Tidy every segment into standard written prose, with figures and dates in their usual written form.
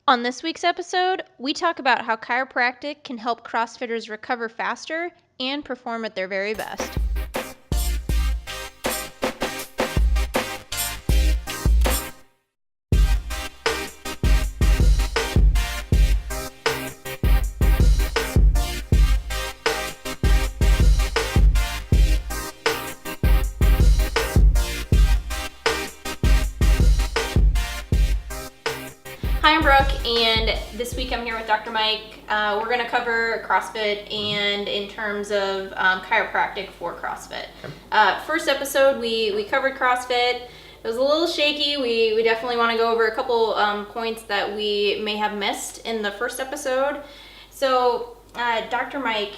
On this week's episode, we talk about how chiropractic can help CrossFitters recover faster and perform at their very best. Hi, I'm Brooke, and this week I'm here with Dr. Mike. We're going to cover CrossFit and in terms of chiropractic for CrossFit. First episode, we covered CrossFit. It was a little shaky. We definitely want to go over a couple points that we may have missed in the first episode. So, Dr. Mike,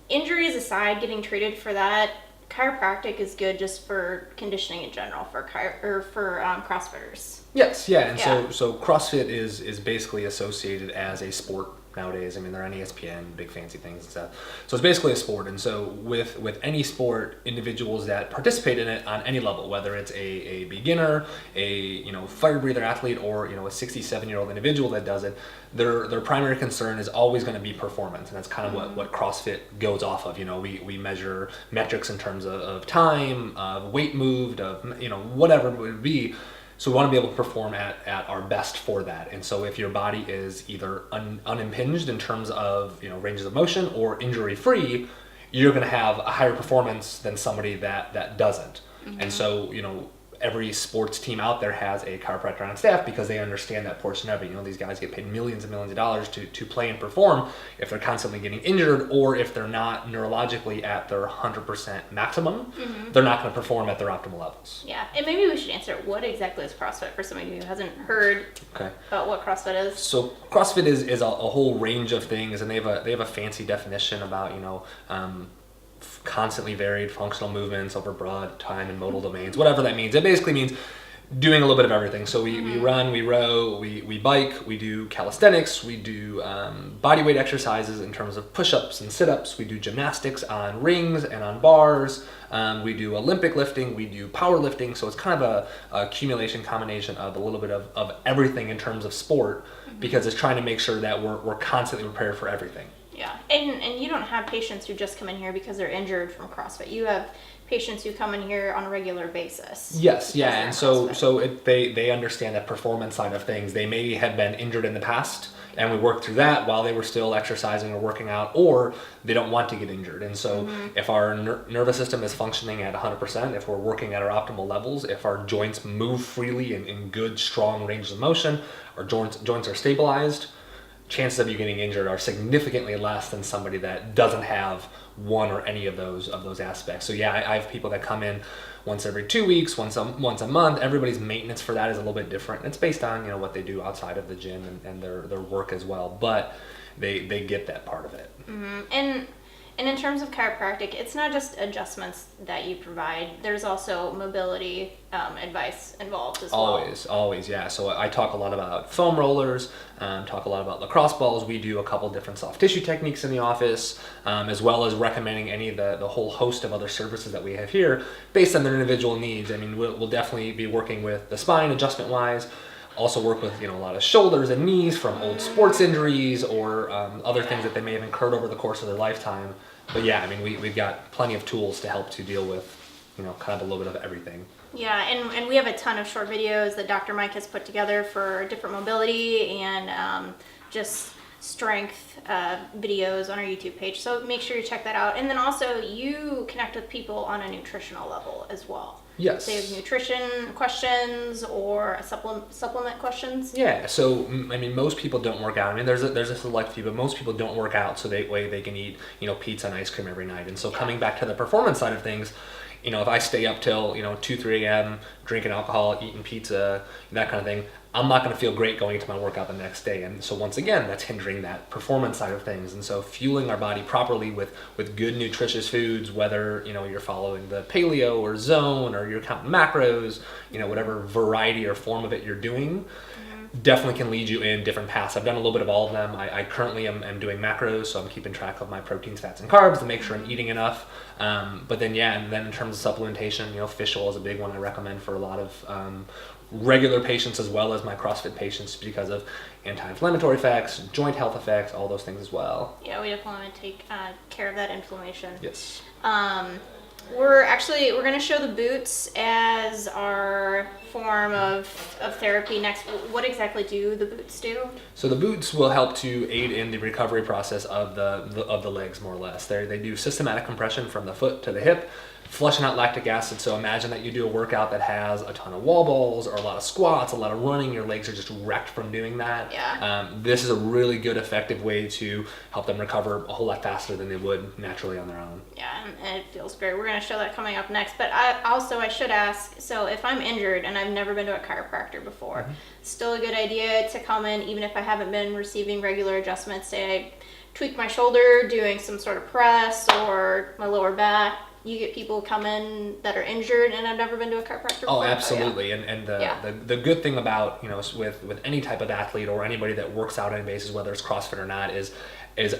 injuries aside, getting treated for that, chiropractic is good just for conditioning in general for CrossFitters. Yes, yeah, and so CrossFit is basically associated as a sport nowadays. I mean, they're on ESPN, big fancy things and stuff. So it's basically a sport, and so with any sport, individuals that participate in it on any level, whether it's a beginner, a fire breather athlete, or a 67-year-old individual that does it, their primary concern is always going to be performance, and that's kind of what CrossFit goes off of. We measure metrics in terms of time, of weight moved, of whatever it would be. So we want to be able to perform at our best for that. And so if your body is either unimpinged in terms of ranges of motion or injury free, you're going to have a higher performance than somebody that doesn't. Mm-hmm. And so every sports team out there has a chiropractor on staff because they understand that portion of it. These guys get paid millions and millions of dollars to play and perform. If they're constantly getting injured or if they're not neurologically at their 100% maximum, mm-hmm. they're not going to perform at their optimal levels. Yeah, and maybe we should answer, what exactly is CrossFit for somebody who hasn't heard about what CrossFit is? So CrossFit is a whole range of things, and they have a fancy definition about constantly varied functional movements over broad time and modal domains, whatever that means. It basically means doing a little bit of everything. So we run, we row, we bike, we do calisthenics, we do body weight exercises in terms of push-ups and sit-ups, we do gymnastics on rings and on bars, we do Olympic lifting, we do powerlifting. So it's kind of a accumulation combination of a little bit of everything in terms of sport, because it's trying to make sure that we're constantly prepared for everything. Yeah, and you don't have patients who just come in here because they're injured from CrossFit. You have patients who come in here on a regular basis. Yes, yeah, and so they understand that performance side of things. They may have been injured in the past, and we work through that while they were still exercising or working out, or they don't want to get injured. And so if our nervous system is functioning at 100%, if we're working at our optimal levels, if our joints move freely in good, strong ranges of motion, our joints are stabilized, chances of you getting injured are significantly less than somebody that doesn't have one or any of those aspects. So yeah, I have people that come in once every 2 weeks, once a month. Everybody's maintenance for that is a little bit different. It's based on what they do outside of the gym and their work as well, but they get that part of it. Mm-hmm. And in terms of chiropractic, it's not just adjustments that you provide. There's also mobility advice involved as well. Always, yeah. So I talk a lot about foam rollers, talk a lot about lacrosse balls. We do a couple different soft tissue techniques in the office, as well as recommending any of the whole host of other services that we have here based on their individual needs. I mean, we'll definitely be working with the spine adjustment-wise. Also work with a lot of shoulders and knees from old sports injuries or other things that they may have incurred over the course of their lifetime. But yeah, I mean, we've got plenty of tools to help to deal with kind of a little bit of everything. Yeah, and we have a ton of short videos that Dr. Mike has put together for different mobility and just strength videos on our YouTube page. So make sure you check that out. And then also you connect with people on a nutritional level as well. Yes. They have nutrition questions or supplement questions. Yeah. So I mean, most people don't work out. I mean, there's a select few, but most people don't work out, so they can eat pizza and ice cream every night. And so coming back to the performance side of things, if I stay up till 2-3 a.m. drinking alcohol, eating pizza, that kind of thing, I'm not going to feel great going into my workout the next day. And so once again, that's hindering that performance side of things. And so fueling our body properly with good nutritious foods, whether you're following the paleo or zone or you're counting macros, whatever variety or form of it you're doing, definitely can lead you in different paths. I've done a little bit of all of them. I currently am doing macros, so I'm keeping track of my proteins, fats, and carbs to make sure I'm eating enough. But then in terms of supplementation, fish oil is a big one I recommend for a lot of regular patients as well as my CrossFit patients because of anti-inflammatory effects, joint health effects, all those things as well. Yeah, we definitely want to take care of that inflammation. Yes. We're going to show the boots as our form of therapy next. What exactly do the boots do? So the boots will help to aid in the recovery process of the legs, more or less. They do systematic compression from the foot to the hip, flushing out lactic acid. So imagine that you do a workout that has a ton of wall balls or a lot of squats, a lot of running. Your legs are just wrecked from doing that. Yeah. This is a really good, effective way to help them recover a whole lot faster than they would naturally on their own. Yeah, and it feels great. We're going to show that coming up next. But I should ask, so if I'm injured and I've never been to a chiropractor before, still a good idea to come in even if I haven't been receiving regular adjustments. Say I tweak my shoulder doing some sort of press or my lower back. You get people come in that are injured and have never been to a chiropractor before. Oh, absolutely. And the good thing about, with any type of athlete or anybody that works out on any basis, whether it's CrossFit or not, is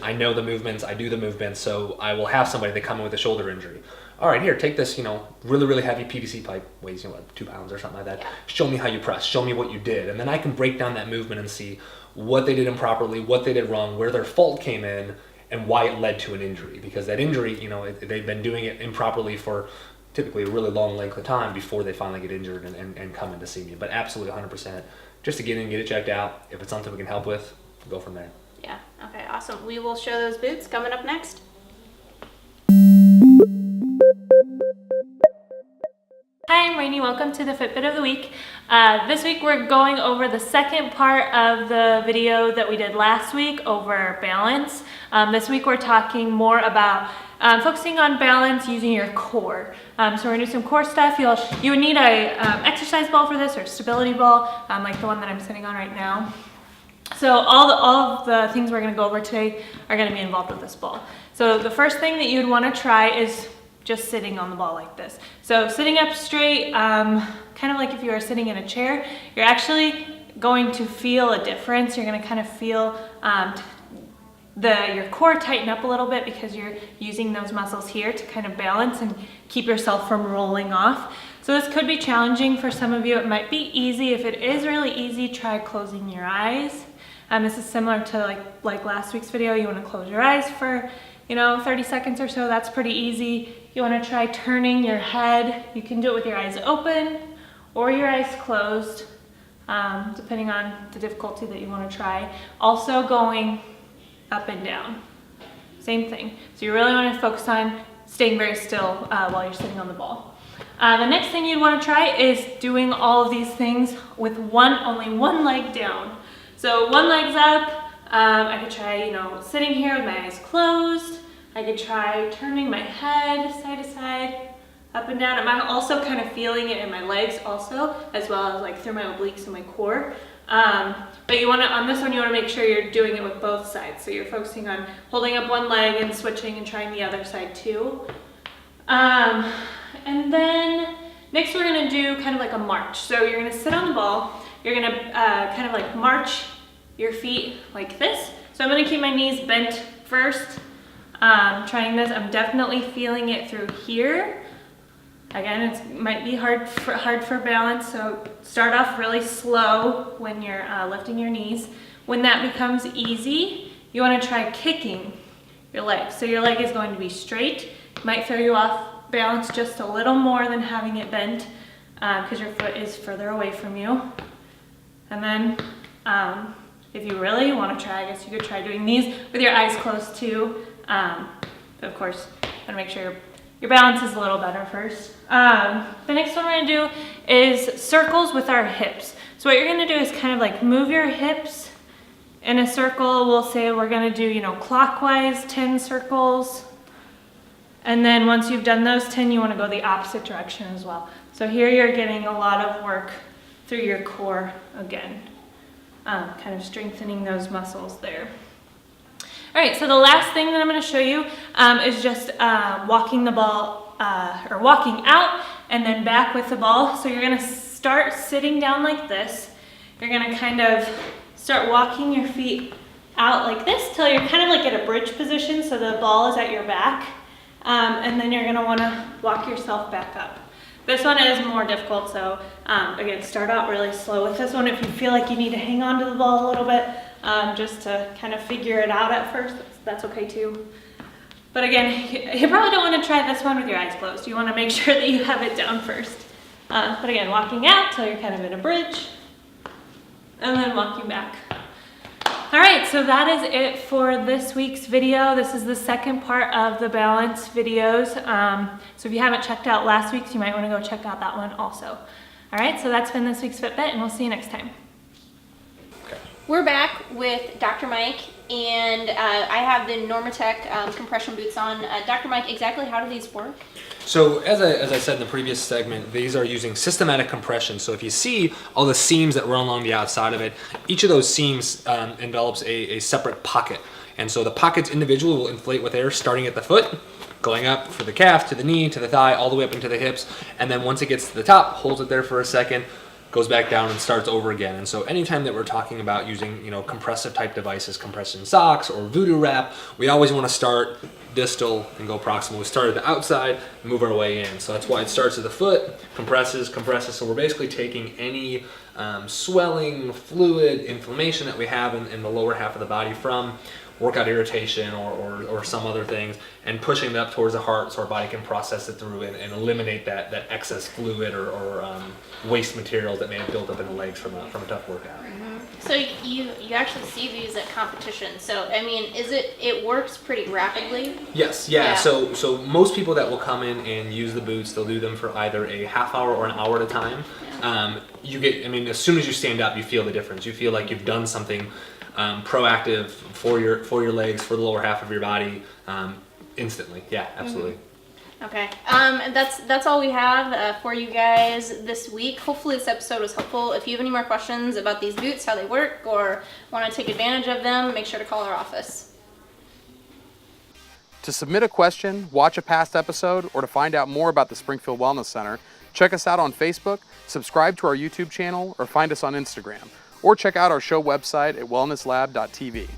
I know the movements, I do the movements, so I will have somebody that come in with a shoulder injury. All right, here, take this, really, really heavy PVC pipe, weighs, 2 pounds or something like that. Yeah. Show me how you press, show me what you did. And then I can break down that movement and see what they did improperly, what they did wrong, where their fault came in, and why it led to an injury. Because that injury, they've been doing it improperly for typically a really long length of time before they finally get injured and come in to see me. But absolutely 100%, just to get in, get it checked out. If it's something we can help with, go from there. Yeah, okay, awesome. We will show those boots coming up next. Hi, I'm Rainey. Welcome to the Fitbit of the Week. This week we're going over the second part of the video that we did last week over balance. This week we're talking more about focusing on balance using your core. So we're gonna do some core stuff. You would need a exercise ball for this, or stability ball, like the one that I'm sitting on right now. So all of the things we're gonna go over today are gonna be involved with this ball. So the first thing that you'd wanna try is just sitting on the ball like this. So sitting up straight, kind of like if you were sitting in a chair, you're actually going to feel a difference. You're gonna kind of feel your core tighten up a little bit because you're using those muscles here to kind of balance and keep yourself from rolling off. So this could be challenging for some of you. It might be easy. If it is really easy, try closing your eyes. This is similar to like last week's video. You wanna close your eyes for 30 seconds or so. That's pretty easy. You wanna try turning your head. You can do it with your eyes open or your eyes closed, depending on the difficulty that you wanna try. Also going up and down, same thing. So you really wanna focus on staying very still while you're sitting on the ball. The next thing you'd wanna try is doing all of these things with only one leg down. So one leg's up. I could try, sitting here with my eyes closed. I could try turning my head side to side, up and down. I'm also kind of feeling it in my legs also, as well as through my obliques and my core. But on this one, you wanna make sure you're doing it with both sides. So you're focusing on holding up one leg and switching and trying the other side too. And then next we're gonna do kind of like a march. So you're gonna sit on the ball. You're gonna kind of like march your feet like this. So I'm gonna keep my knees bent first. Trying this, I'm definitely feeling it through here. Again, it might be hard for balance, so start off really slow when you're lifting your knees. When that becomes easy, you wanna try kicking your leg. So your leg is going to be straight. Might throw you off balance just a little more than having it bent because your foot is further away from you. And then if you really want to try, I guess you could try doing these with your eyes closed too. But of course, gotta make sure your balance is a little better first. The next one we're gonna do is circles with our hips. So what you're gonna do is kind of move your hips in a circle. We'll say we're gonna do, clockwise 10 circles. And then once you've done those 10, you wanna go the opposite direction as well. So here you're getting a lot of work through your core again. Kind of strengthening those muscles there. All right, so the last thing that I'm gonna show you is just walking the ball, or walking out and then back with the ball. So you're gonna start sitting down like this. You're gonna kind of start walking your feet out like this till you're kind of at a bridge position, so the ball is at your back. And then you're gonna wanna walk yourself back up. This one is more difficult, so again, start out really slow with this one. If you feel like you need to hang on to the ball a little bit, just to kind of figure it out at first, that's okay too. But again, you probably don't want to try this one with your eyes closed. You want to make sure that you have it down first. But again, walking out till you're kind of in a bridge, and then walking back. All right, so that is it for this week's video. This is the second part of the balance videos. So if you haven't checked out last week's, you might want to go check out that one also. All right, so that's been this week's Fitbit, and we'll see you next time. We're back with Dr. Mike, and I have the Normatec compression boots on. Dr. Mike, exactly how do these work? So as I said in the previous segment, these are using systematic compression. So if you see all the seams that run along the outside of it, each of those seams envelops a separate pocket. And so the pockets individually will inflate with air starting at the foot, going up for the calf, to the knee, to the thigh, all the way up into the hips. And then once it gets to the top, holds it there for a second, goes back down and starts over again. And so anytime that we're talking about using, compressive type devices, compression socks or voodoo wrap, we always want to start distal and go proximal. We start at the outside, move our way in. So that's why it starts at the foot, compresses. So we're basically taking any swelling, fluid, inflammation that we have in the lower half of the body from workout irritation or some other things, and pushing it up towards the heart so our body can process it through and eliminate that excess fluid or waste materials that may have built up in the legs from a tough workout. Mm-hmm. So you actually see these at competitions. So I mean, it works pretty rapidly? Yes, yeah. So most people that will come in and use the boots, they'll do them for either a half hour or an hour at a time. Yeah. As soon as you stand up, you feel the difference. You feel like you've done something proactive for your legs, for the lower half of your body, instantly. Yeah, absolutely. Mm-hmm. Okay, that's all we have for you guys this week. Hopefully this episode was helpful. If you have any more questions about these boots, how they work, or want to take advantage of them, make sure to call our office. To submit a question, watch a past episode, or to find out more about the Springfield Wellness Center, check us out on Facebook, subscribe to our YouTube channel, or find us on Instagram. Or check out our show website at wellnesslab.tv.